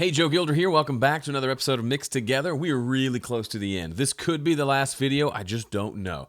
Hey, Joe Gilder here. Welcome back to another episode of Mixed Together. We are really close to the end. This could be the last video. I just don't know.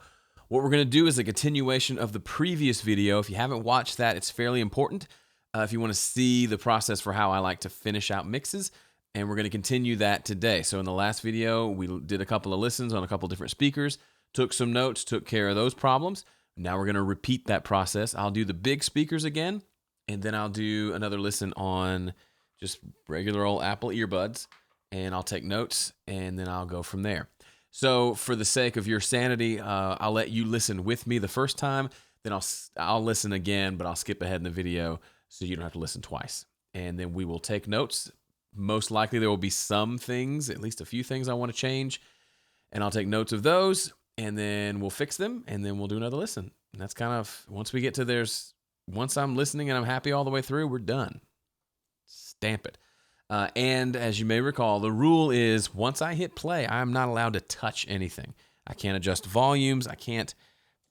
What we're going to do is a continuation of the previous video. If you haven't watched that, it's fairly important. If you want to see the process for how I like to finish out mixes, and we're going to continue that today. So in the last video, we did a couple of listens on a couple different speakers, took some notes, took care of those problems. Now we're going to repeat that process. I'll do the big speakers again, and then I'll do another listen on just regular old Apple earbuds, and I'll take notes, and then I'll go from there. So for the sake of your sanity, I'll let you listen with me the first time, then I'll listen again, but I'll skip ahead in the video so you don't have to listen twice. And then we will take notes. Most likely there will be some things, at least a few things I want to change, and I'll take notes of those, and then we'll fix them, and then we'll do another listen. And that's kind of, once I'm listening and I'm happy all the way through, we're done. Stamp it. And as you may recall, the rule is once I hit play, I'm not allowed to touch anything. I can't adjust volumes. I can't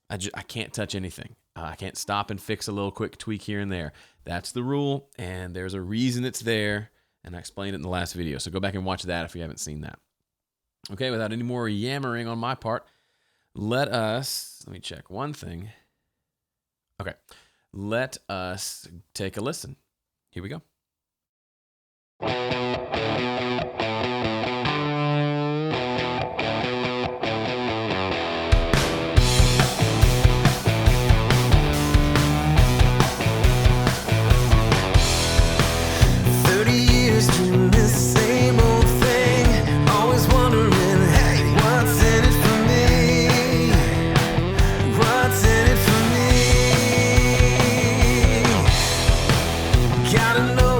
touch anything. I can't stop and fix a little quick tweak here and there. That's the rule, and there's a reason it's there, and I explained it in the last video. So go back and watch that if you haven't seen that. Okay, without any more yammering on my part, let me check one thing. Okay, let us take a listen. Here we go. Gotta know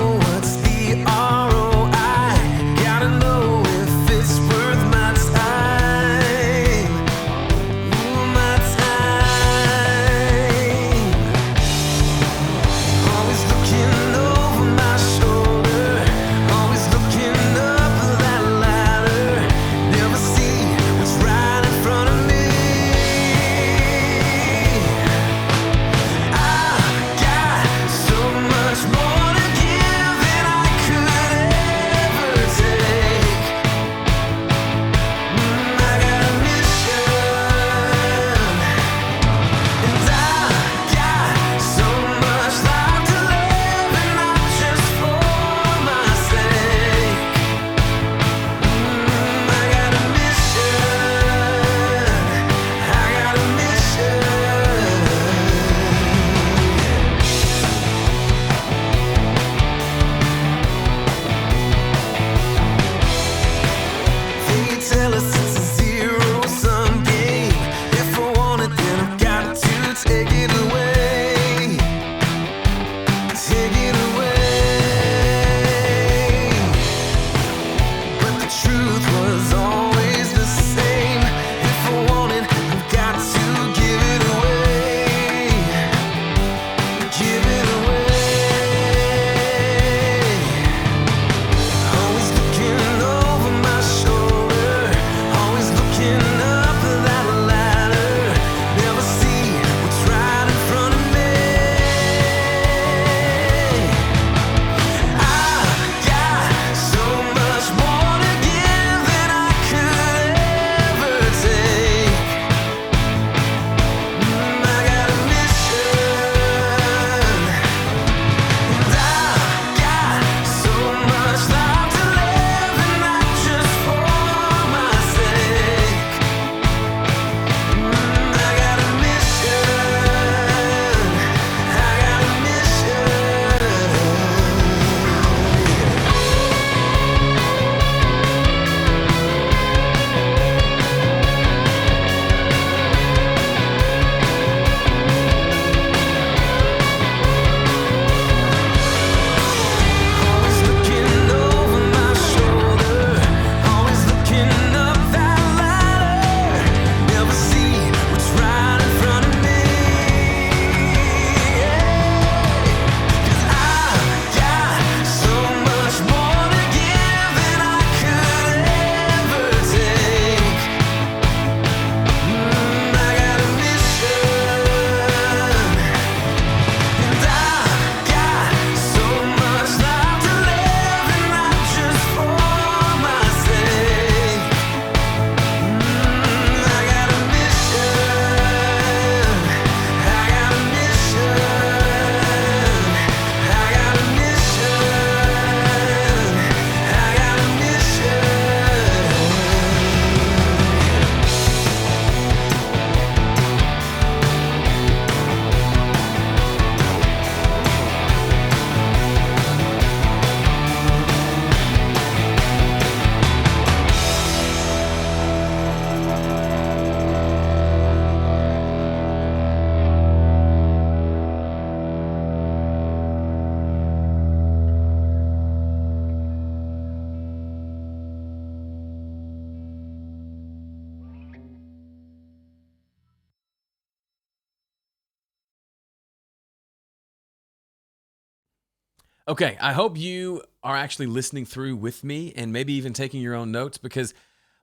Okay, I hope you are actually listening through with me and maybe even taking your own notes, because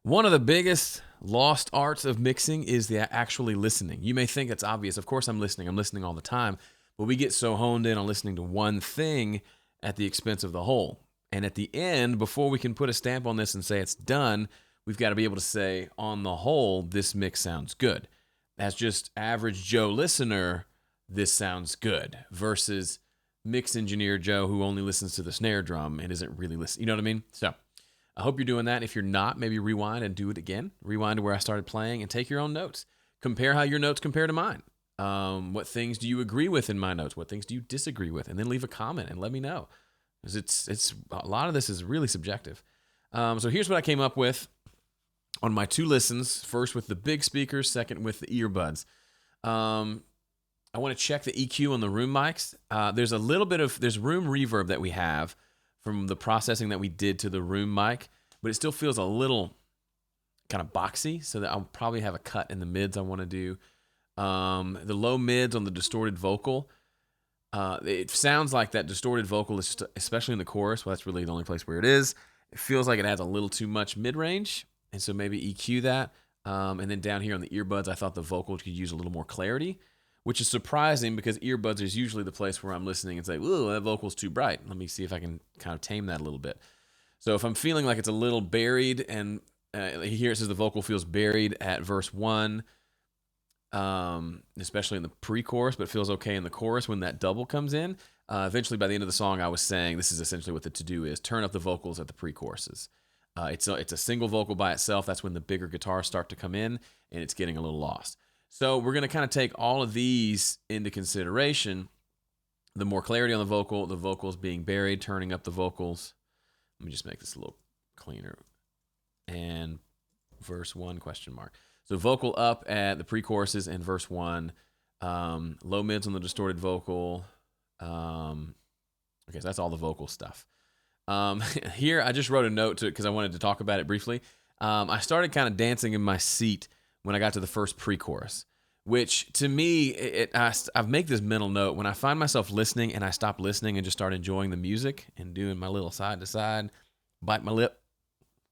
one of the biggest lost arts of mixing is the actually listening. You may think it's obvious. Of course I'm listening all the time, but we get so honed in on listening to one thing at the expense of the whole. And at the end, before we can put a stamp on this and say it's done, we've got to be able to say, on the whole, this mix sounds good. As just average Joe listener, this sounds good, versus mix engineer Joe who only listens to the snare drum and isn't really listening. You know what I mean? So I hope you're doing that. If you're not, maybe rewind and do it again. Rewind to where I started playing and take your own notes. Compare how your notes compare to mine. What things do you agree with in my notes? What things do you disagree with? And then leave a comment and let me know. Because it's a lot of this is really subjective. So here's what I came up with on my 2 listens. First with the big speakers, second with the earbuds. I want to check the EQ on the room mics. There's a little bit of, there's room reverb that we have from the processing that we did to the room mic, but it still feels a little kind of boxy, so that I'll probably have a cut in the mids I want to do. The low mids on the distorted vocal, it sounds like that distorted vocal, is especially in the chorus. Well, that's really the only place where it is. It feels like it has a little too much mid-range, and so maybe EQ that. And then down here on the earbuds, I thought the vocal could use a little more clarity, which is surprising because earbuds is usually the place where I'm listening and say, "Ooh, that vocal's too bright." Let me see if I can kind of tame that a little bit. So if I'm feeling like it's a little buried, and here it says the vocal feels buried at verse 1, especially in the pre-chorus, but feels okay in the chorus when that double comes in. Eventually, by the end of the song, I was saying this is essentially what the to-do is: turn up the vocals at the pre-choruses. It's a single vocal by itself. That's when the bigger guitars start to come in, and it's getting a little lost. So we're going to kind of take all of these into consideration. The more clarity on the vocals being buried, turning up the vocals. Let me just make this a little cleaner. And verse 1, question mark. So vocal up at the pre-choruses and verse 1. Low mids on the distorted vocal. Okay, so that's all the vocal stuff. Here, I just wrote a note to it because I wanted to talk about it briefly. I started kind of dancing in my seat when I got to the first pre-chorus, which to me, I make this mental note. When I find myself listening and I stop listening and just start enjoying the music and doing my little side to side, bite my lip,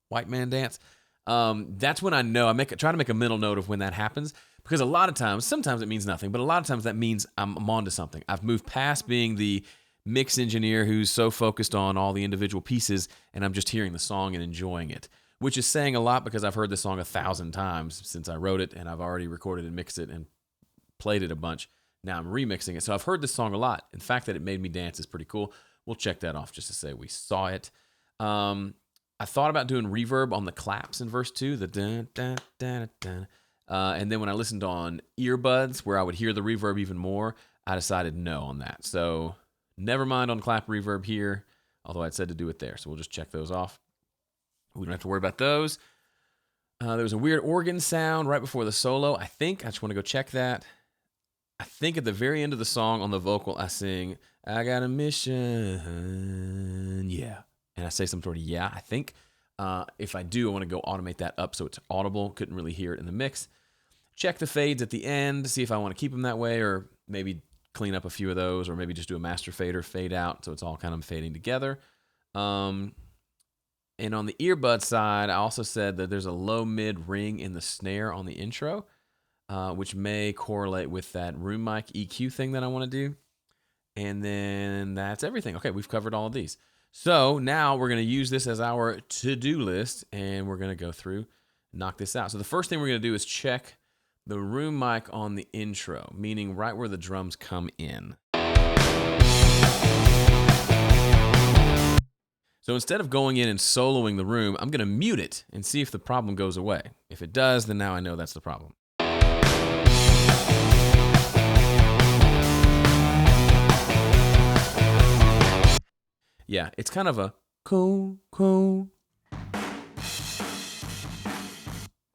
white man dance, that's when I know. Try to make a mental note of when that happens, because a lot of times, sometimes it means nothing, but a lot of times that means I'm onto something. I've moved past being the mix engineer who's so focused on all the individual pieces, and I'm just hearing the song and enjoying it, which is saying a lot because I've heard this song 1,000 times since I wrote it, and I've already recorded and mixed it and played it a bunch. Now I'm remixing it. So I've heard this song a lot. In fact, that it made me dance is pretty cool. We'll check that off just to say we saw it. I thought about doing reverb on the claps in verse 2, the dun, dun, dun, dun. And then when I listened on earbuds where I would hear the reverb even more, I decided no on that. So never mind on clap reverb here, although I'd said to do it there. So we'll just check those off. We don't have to worry about those. There was a weird organ sound right before the solo. I just want to go check that. I think at the very end of the song on the vocal, I sing, "I got a mission, yeah." And I say some sort of yeah, I think. If I do, I want to go automate that up so it's audible. Couldn't really hear it in the mix. Check the fades at the end, see if I want to keep them that way, or maybe clean up a few of those, or maybe just do a master fader, fade out, so it's all kind of fading together. And on the earbud side, I also said that there's a low-mid ring in the snare on the intro, which may correlate with that room mic EQ thing that I want to do. And then that's everything. Okay, we've covered all of these. So now we're going to use this as our to-do list, and we're going to go through, knock this out. So the first thing we're going to do is check the room mic on the intro, meaning right where the drums come in. So instead of going in and soloing the room, I'm going to mute it and see if the problem goes away. If it does, then now I know that's the problem. Yeah, it's kind of a cool, boom,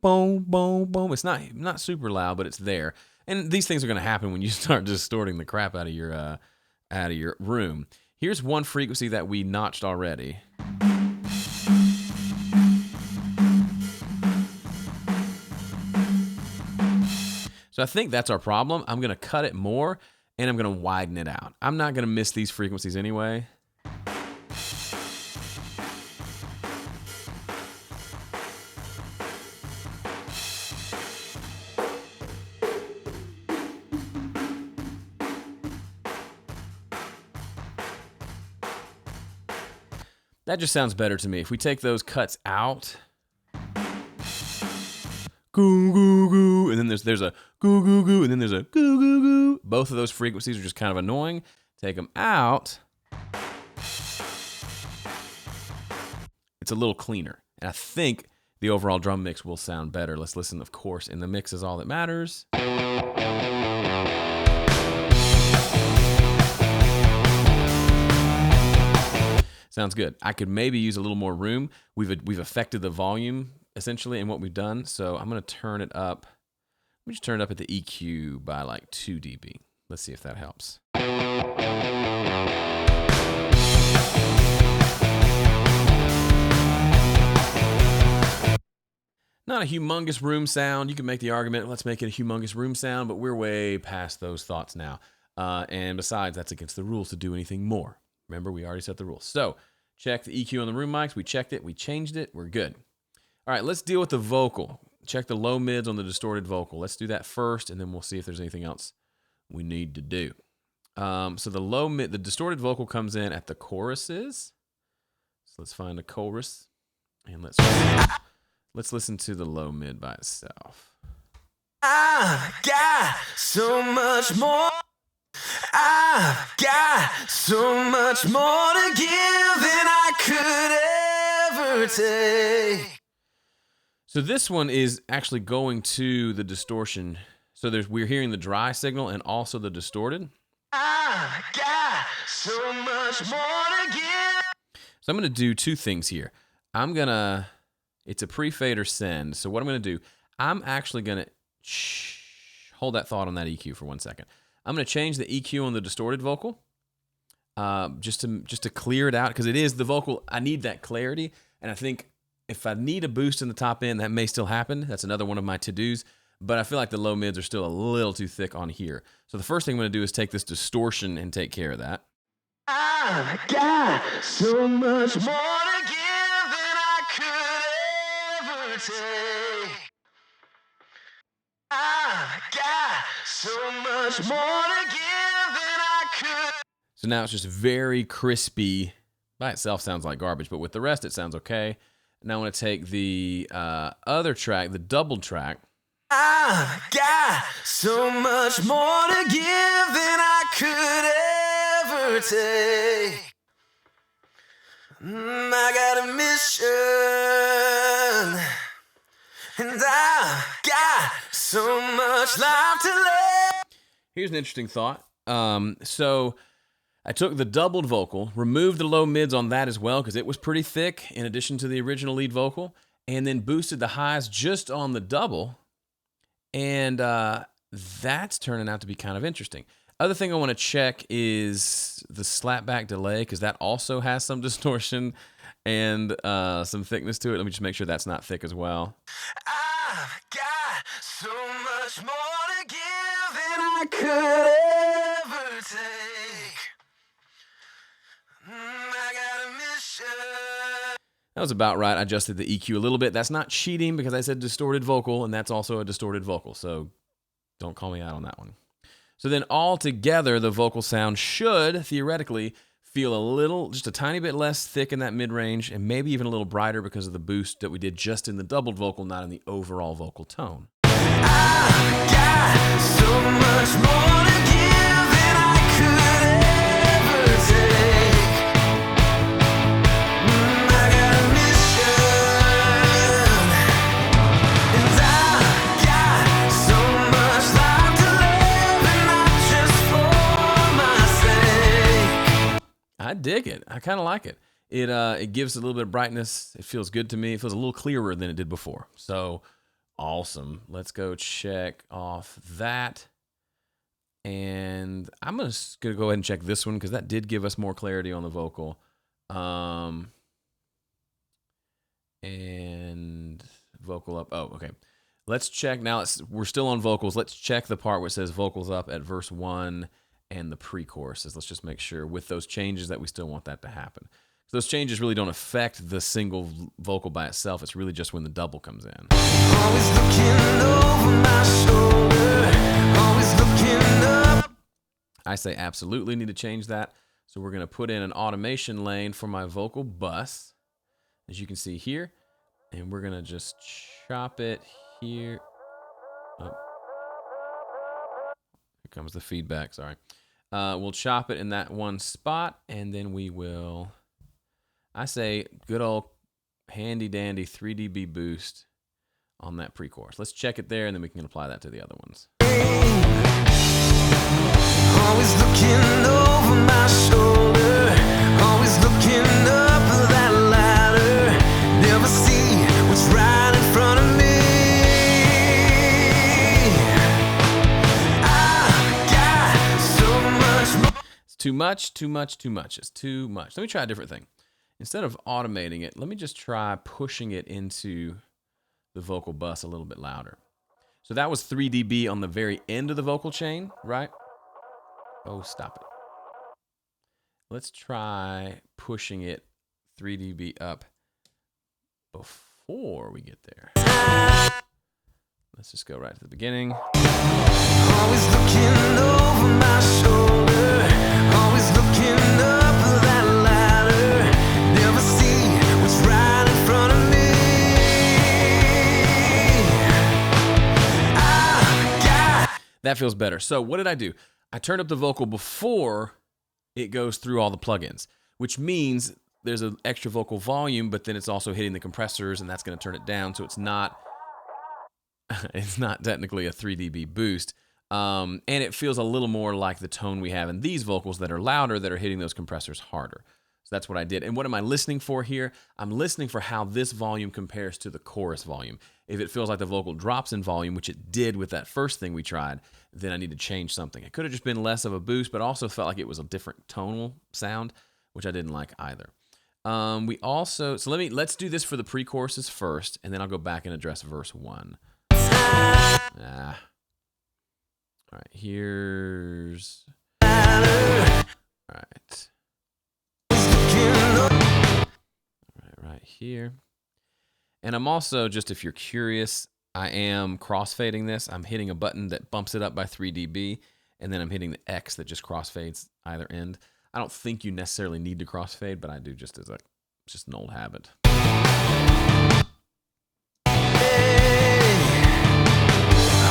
boom, boom. It's not super loud, but it's there. And these things are going to happen when you start distorting the crap out of your room. Here's one frequency that we notched already. So I think that's our problem. I'm going to cut it more, and I'm going to widen it out. I'm not going to miss these frequencies anyway. That just sounds better to me. If we take those cuts out, goo goo goo, and then there's a goo goo goo, and then there's a goo goo goo. Both of those frequencies are just kind of annoying. Take them out. It's a little cleaner. And I think the overall drum mix will sound better. Let's listen, of course, and the mix is all that matters. Sounds good. I could maybe use a little more room. We've affected the volume, essentially, in what we've done. So I'm going to turn it up. Let me just turn it up at the EQ by like 2 dB. Let's see if that helps. Not a humongous room sound. You can make the argument, let's make it a humongous room sound, but we're way past those thoughts now. And besides, that's against the rules to do anything more. Remember, we already set the rules. So check the EQ on the room mics. We checked it. We changed it. We're good. All right, let's deal with the vocal. Check the low mids on the distorted vocal. Let's do that first, and then we'll see if there's anything else we need to do. So the distorted vocal comes in at the choruses. So let's find a chorus, and let's listen to the low mid by itself. I got so much more. I've got so much more to give than I could ever take. So this one is actually going to the distortion. So we're hearing the dry signal and also the distorted. I've got so much more to give. So I'm going to do two things here. It's a pre-fader send. So what I'm going to do, I'm actually going to hold that thought on that EQ for 1 second. I'm going to change the EQ on the distorted vocal just to clear it out, because it is the vocal. I need that clarity, and I think if I need a boost in the top end, that may still happen. That's another one of my to-dos, but I feel like the low mids are still a little too thick on here. So the first thing I'm going to do is take this distortion and take care of that. I got so much more to give than I could ever take. I got so much more to give than I could. So now it's just very crispy. By itself sounds like garbage, but with the rest it sounds okay. Now I want to take the other track, the doubled track. I got so much more to give than I could ever take. I got a mission, and I've got so much life to live. Here's an interesting thought. So I took the doubled vocal, removed the low mids on that as well, because it was pretty thick in addition to the original lead vocal, and then boosted the highs just on the double, and that's turning out to be kind of interesting. Other thing I want to check is the slapback delay, because that also has some distortion and some thickness to it. Let me just make sure that's not thick as well. I've got so much more to give than I could ever take. I got a mission. That was about right. I adjusted the EQ a little bit. That's not cheating, because I said distorted vocal, and that's also a distorted vocal, so don't call me out on that one. So then all together, the vocal sound should, theoretically, feel just a tiny bit less thick in that mid-range, and maybe even a little brighter because of the boost that we did just in the doubled vocal, not in the overall vocal tone. I got so much more to give than I could ever take. I got a mission, and I got so much life to live, and not just for my sake. I dig it. I kind of like it. It gives a little bit of brightness. It feels good to me. It feels a little clearer than it did before. So awesome. Let's go check off that. And I'm just going to go ahead and check this one, because that did give us more clarity on the vocal. And vocal up. Oh, okay. Let's check. Now we're still on vocals. Let's check the part where it says vocals up at verse 1 and the pre-choruses. Let's just make sure with those changes that we still want that to happen. So those changes really don't affect the single vocal by itself. It's really just when the double comes in. Always looking over my shoulder, always looking up. I say absolutely need to change that. So we're going to put in an automation lane for my vocal bus, as you can see here. And we're going to just chop it here. Oh. Here comes the feedback, sorry. We'll chop it in that one spot, and then we will, I say, good old handy-dandy 3 dB boost on that pre-chorus. Let's check it there, and then we can apply that to the other ones. Always looking over my shoulder, always looking up that ladder, never see what's right in front of me. I got so much more. It's too much, too much, too much. It's too much. Let me try a different thing. Instead of automating it, let me just try pushing it into the vocal bus a little bit louder. So that was 3 dB on the very end of the vocal chain, right? Oh, stop it. Let's try pushing it 3 dB up before we get there. Let's just go right to the beginning. Always looking over my shoulder, always looking up that ladder, never see what's right in front of me. That feels better. So what did I do? I turned up the vocal before it goes through all the plugins, which means there's an extra vocal volume, but then it's also hitting the compressors, and that's going to turn it down. So it's not technically a 3 dB boost. And it feels a little more like the tone we have in these vocals that are louder, that are hitting those compressors harder. So that's what I did. And what am I listening for here? I'm listening for how this volume compares to the chorus volume. If it feels like the vocal drops in volume, which it did with that first thing we tried, then I need to change something. It could have just been less of a boost, but also felt like it was a different tonal sound, which I didn't like either. Let's do this for the pre-choruses first, and then I'll go back and address verse 1. All right, here's... All right. Right here. And I'm also, just if you're curious, I am crossfading this. I'm hitting a button that bumps it up by 3 dB, and then I'm hitting the X that just crossfades either end. I don't think you necessarily need to crossfade, but I do just as just an old habit.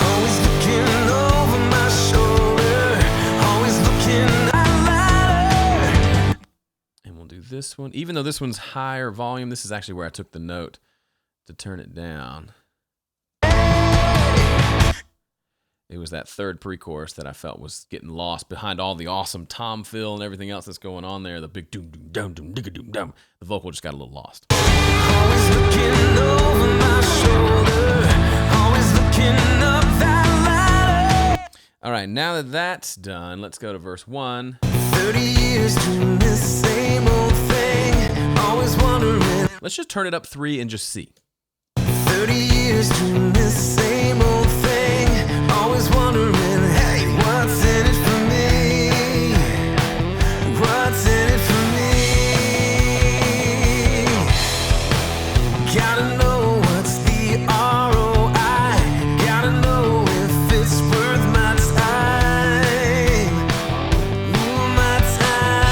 Always looking over my shoulder, always looking at ladder. And we'll do this one. Even though this one's higher volume, this is actually where I took the note to turn it down. It was that third pre-chorus that I felt was getting lost behind all the awesome tom fill and everything else that's going on there. The big doom doom dum dum digga doom dum. The vocal just got a little lost. Always looking over my shoulder, always looking up that ladder. All right, now that that's done, let's go to verse 1. 30 years doing this same old thing, always wondering. Let's just turn it up 3 and just see. 30 years doing this same old thing, always wondering, hey, what's in it for me? What's in it for me? Gotta know what's the ROI, gotta know if it's worth my time. Ooh, my time.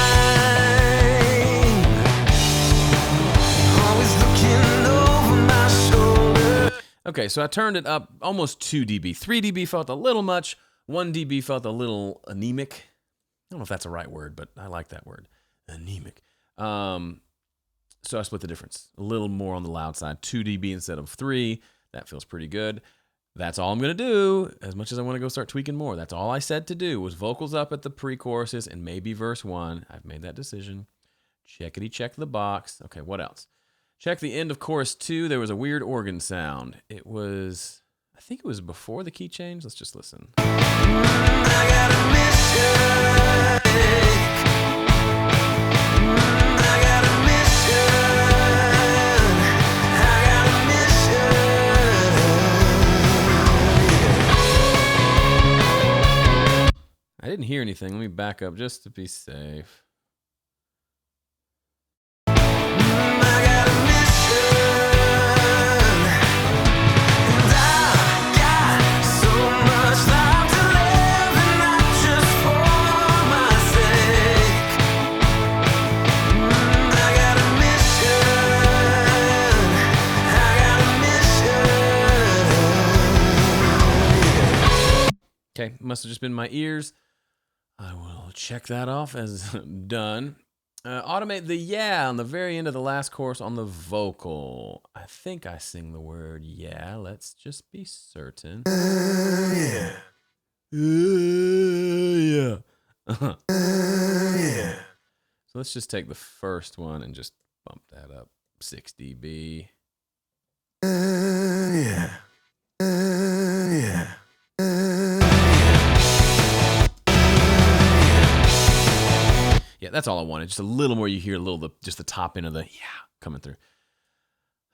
Always looking over my shoulder. Okay, so I turned it up almost 2 dB. 3 dB felt a little much. 1 dB felt a little anemic. I don't know if that's a right word, but I like that word. Anemic. So I split the difference. A little more on the loud side. 2 dB instead of 3. That feels pretty good. That's all I'm going to do. As much as I want to go start tweaking more, that's all I said to do was vocals up at the pre-choruses and maybe verse 1. I've made that decision. Checkity check the box. Okay, what else? Check the end of chorus 2. There was a weird organ sound. It was, I think it was before the key change. Let's just listen. I got a mission. I got a mission. I got a mission. I didn't hear anything. Let me back up just to be safe. Okay, must have just been my ears. I will check that off as done. Automate the yeah on the very end of the last chorus on the vocal. I think I sing the word yeah. Let's just be certain. Yeah. Yeah. Yeah. So let's just take the first one and just bump that up 6 dB. Yeah. Yeah. Yeah, that's all I wanted. Just a little more. You hear a little, just the top end of the yeah coming through.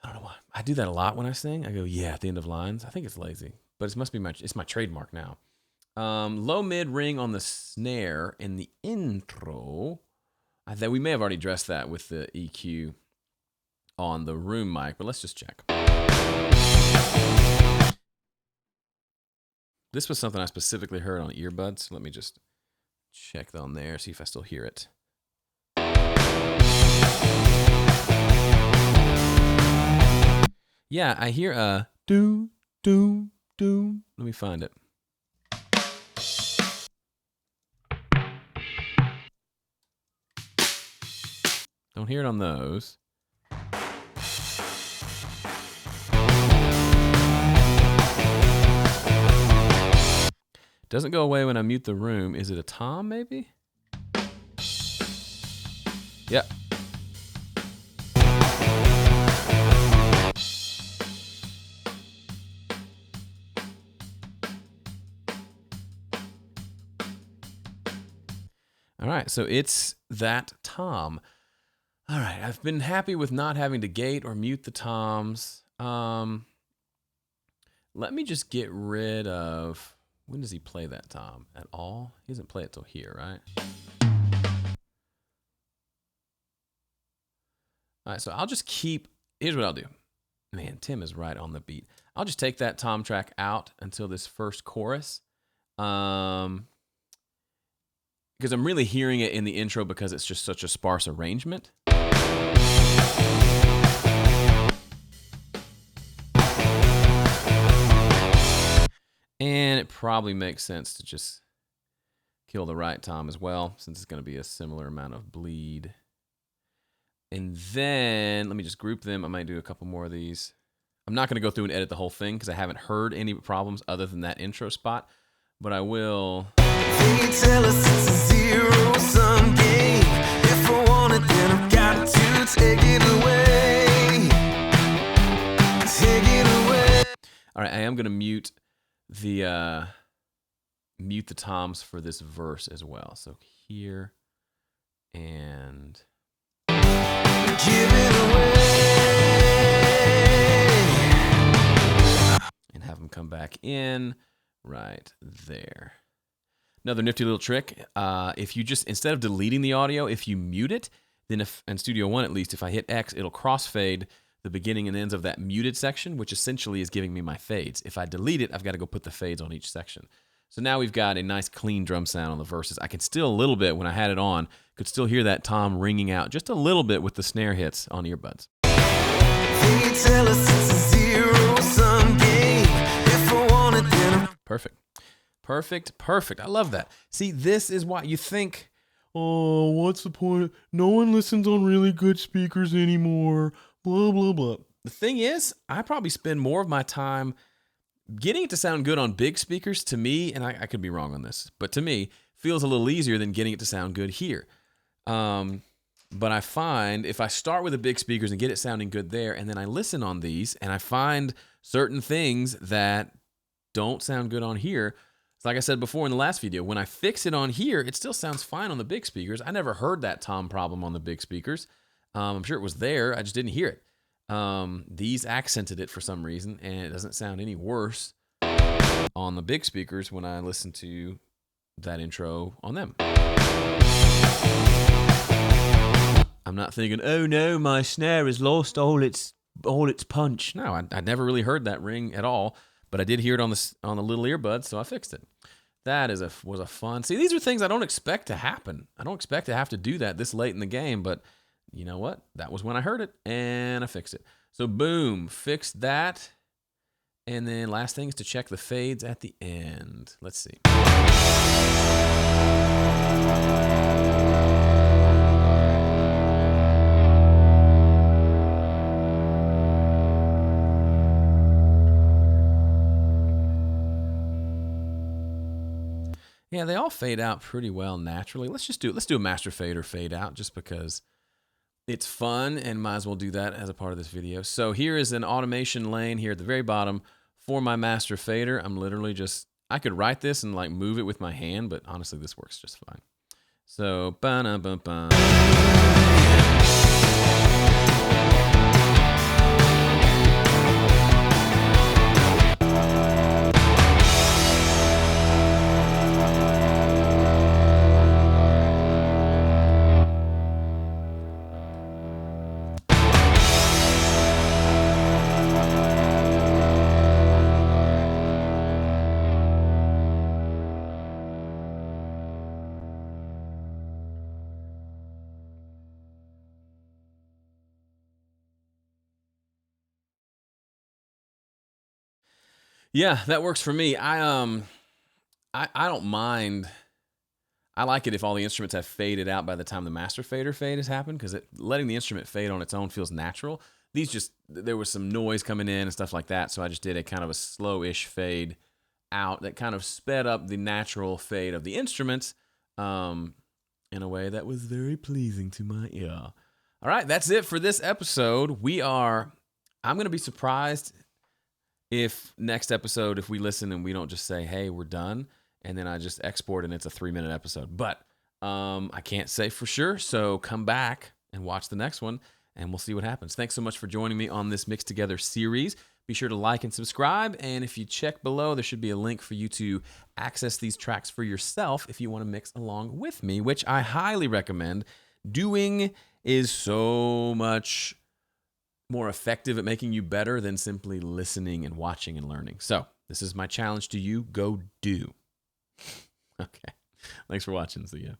I don't know why. I do that a lot when I sing. I go yeah at the end of lines. I think it's lazy, but it must be it's my trademark now. Low mid ring on the snare in the intro. I think we may have already addressed that with the EQ on the room mic, but let's just check. This was something I specifically heard on earbuds. So let me just check on there, see if I still hear it. Yeah, I hear a doom, doom, doom. Let me find it. Don't hear it on those. Doesn't go away when I mute the room. Is it a tom, maybe? Yep. All right, so it's that tom. All right, I've been happy with not having to gate or mute the toms. Let me just get rid of... When does he play that tom? At all? He doesn't play it till here, right? All right, so I'll just keep... Here's what I'll do. Man, Tim is right on the beat. I'll just take that tom track out until this first chorus. Because I'm really hearing it in the intro because it's just such a sparse arrangement. And it probably makes sense to just kill the right tom as well, since it's going to be a similar amount of bleed. And then, let me just group them. I might do a couple more of these. I'm not going to go through and edit the whole thing because I haven't heard any problems other than that intro spot. But I will... They tell us it's a zero-sum game. If I want it, then I've got to take it away. Take it away. All right, I am going to mute the toms for this verse as well. So here and give it away and have them come back in right there. Another nifty little trick. If you just, instead of deleting the audio, if you mute it, then if, in Studio One at least, if I hit X, it'll crossfade the beginning and ends of that muted section, which essentially is giving me my fades. If I delete it, I've got to go put the fades on each section. So now we've got a nice clean drum sound on the verses. I can still a little bit, when I had it on, could still hear that tom ringing out just a little bit with the snare hits on earbuds. They tell us it's a zero-sum game. If I want it, then perfect. Perfect, perfect. I love that. See, this is why you think, oh, what's the point? No one listens on really good speakers anymore. Blah, blah, blah. The thing is, I probably spend more of my time getting it to sound good on big speakers, to me, and I could be wrong on this, but to me, feels a little easier than getting it to sound good here. But I find if I start with the big speakers and get it sounding good there, and then I listen on these, and I find certain things that don't sound good on here. Like I said before in the last video, when I fix it on here, it still sounds fine on the big speakers. I never heard that tom problem on the big speakers. I'm sure it was there. I just didn't hear it. These accented it for some reason, and it doesn't sound any worse on the big speakers when I listen to that intro on them. I'm not thinking, oh no, my snare has lost all its punch. No, I never really heard that ring at all, but I did hear it on the little earbud, so I fixed it. That was a fun. See, these are things I don't expect to happen. I don't expect to have to do that this late in the game, but you know what? That was when I heard it, and I fixed it. So boom, fixed that. And then last thing is to check the fades at the end. Let's see. Yeah, they all fade out pretty well naturally. Let's do a master fade or fade out just because it's fun and might as well do that as a part of this video. So here is an automation lane here at the very bottom for my master fader. I'm literally just, I could write this and like move it with my hand, but honestly this works just fine. So ba-na-ba-ba. Yeah, that works for me. I don't mind. I like it if all the instruments have faded out by the time the master fader fade has happened, because letting the instrument fade on its own feels natural. These just, there was some noise coming in and stuff like that, so I just did a kind of a slow-ish fade out that kind of sped up the natural fade of the instruments in a way that was very pleasing to my ear. All right, that's it for this episode. I'm going to be surprised if next episode, if we listen and we don't just say, hey, we're done, and then I just export and it's a 3-minute episode. But I can't say for sure, so come back and watch the next one, and we'll see what happens. Thanks so much for joining me on this Mixed Together series. Be sure to like and subscribe, and if you check below, there should be a link for you to access these tracks for yourself if you want to mix along with me, which I highly recommend. Doing is so much more effective at making you better than simply listening and watching and learning. So this is my challenge to you. Go do. Okay. Thanks for watching. See ya.